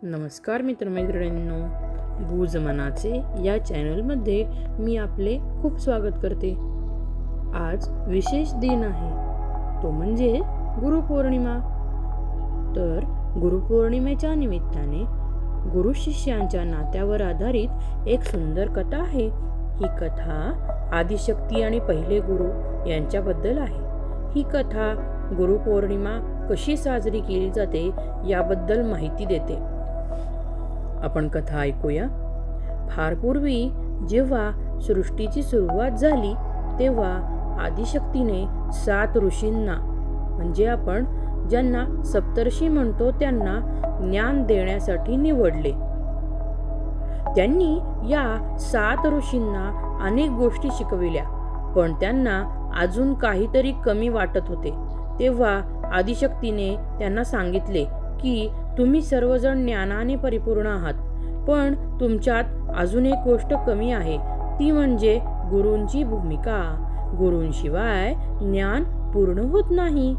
नमस्कार मित्रमैत्रिणींनो, गुज मनाचे या चॅनलमध्ये मी आपले खूप स्वागत करते. आज विशेष दिन आहे, तो म्हणजे गुरुपौर्णिमा. तर गुरुपौर्णिमेच्या निमित्ताने गुरु शिष्यांच्या नात्यावर आधारित एक सुंदर कथा आहे. ही कथा आदिशक्ती आणि पहिले गुरु यांच्याबद्दल आहे. ही कथा गुरुपौर्णिमा कशी साजरी केली जाते याबद्दल माहिती देते. आपण कथा ऐकूया. फार पूर्वी जेव्हा सृष्टीची सुरुवात झाली तेव्हा आदिशक्तीने 7 ऋषींना, म्हणजे आपण ज्यांना सप्तर्षी म्हणतो, त्यांना ज्ञान देण्यासाठी निवडले. त्यांनी या 7 ऋषींना अनेक गोष्टी शिकविल्या, पण त्यांना अजून काहीतरी कमी वाटत होते. तेव्हा आदिशक्तीने त्यांना सांगितले की तुम्ही सर्वजण ज्ञानाने परिपूर्ण आहात, पण तुमच्यात अजून एक गोष्ट कमी आहे, ती म्हणजे गुरूंची भूमिका. गुरूंशिवाय ज्ञान पूर्ण होत नाही.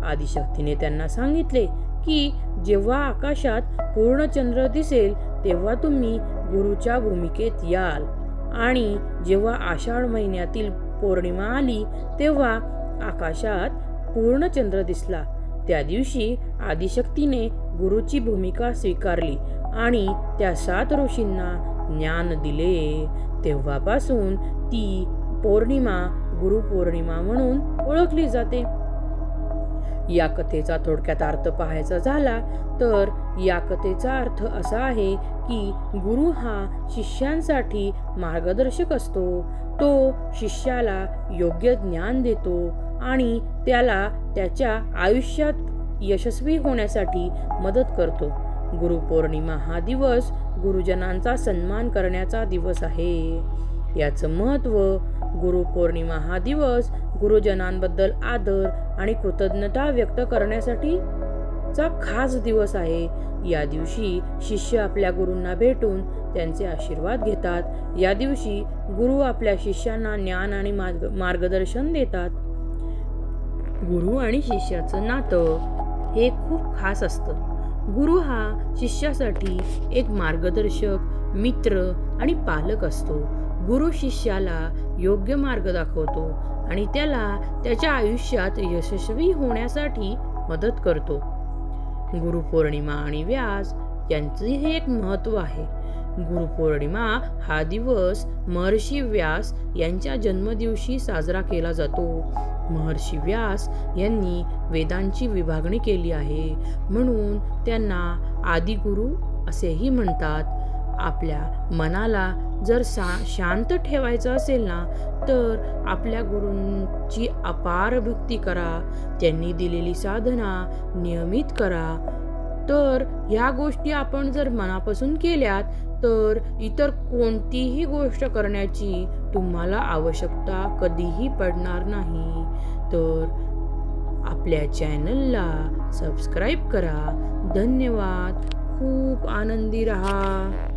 आदिशक्तीने त्यांना सांगितले की जेव्हा आकाशात पूर्ण चंद्र दिसेल तेव्हा तुम्ही गुरुच्या भूमिकेत याल, आणि जेव्हा आषाढ महिन्यातील पौर्णिमा आली तेव्हा आकाशात पूर्ण चंद्र दिसला. त्या दिवशी आदिशक्तीने गुरुची भूमिका स्वीकारली आणि त्या 7 ऋषींना ज्ञान दिले. तेव्हापासून ती पौर्णिमा गुरुपौर्णिमा म्हणून ओळखली जाते. या कथेचा थोडक्यात अर्थ पाहायचा झाला तर या कथेचा अर्थ असा आहे की गुरु हा शिष्यांसाठी मार्गदर्शक असतो. तो शिष्याला योग्य ज्ञान देतो आणि त्याला त्याच्या आयुष्यात यशस्वी होण्यासाठी मदत करतो. गुरुपौर्णिमा हा दिवस गुरुजनांचा सन्मान करण्याचा दिवस आहे. याचं महत्त्व: गुरुपौर्णिमा हा दिवस गुरुजनांबद्दल आदर आणि कृतज्ञता व्यक्त करण्यासाठीचा खास दिवस आहे. या दिवशी शिष्य आपल्या गुरूंना भेटून त्यांचे आशीर्वाद घेतात. या दिवशी गुरु आपल्या शिष्यांना ज्ञान आणि मार्गदर्शन देतात. गुरु आणि शिष्याचं नातं हे खूप खास असतं. गुरु हा शिष्यासाठी एक मार्गदर्शक, मित्र आणि पालक असतो. गुरु शिष्याला योग्य मार्ग दाखवतो आणि त्याला त्याच्या आयुष्यात यशस्वी होण्यासाठी मदत करतो. गुरुपौर्णिमा आणि व्यास यांचे हे एक महत्त्व आहे. गुरुपौर्णिमा हा दिवस महर्षी व्यास यांच्या जन्मदिवशी साजरा केला जातो. महर्षी व्यास यांनी वेदांची विभागणी केली आहे, म्हणून त्यांना आदिगुरु असेही म्हणतात. आपल्या मनाला जर शांत ठेवायचं असेल ना, तर आपल्या गुरूंची अपार भक्ती करा. त्यांनी दिलेली साधना नियमित करा. तर ह्या गोष्टी आपण जर मनापासून केल्यात तर इतर कोणतीही गोष्ट करण्याची तुम्हाला आवश्यकता कधीही पडणार नाही. तर आपल्या चॅनलला सबस्क्राईब करा. धन्यवाद. खूप आनंदी रहा.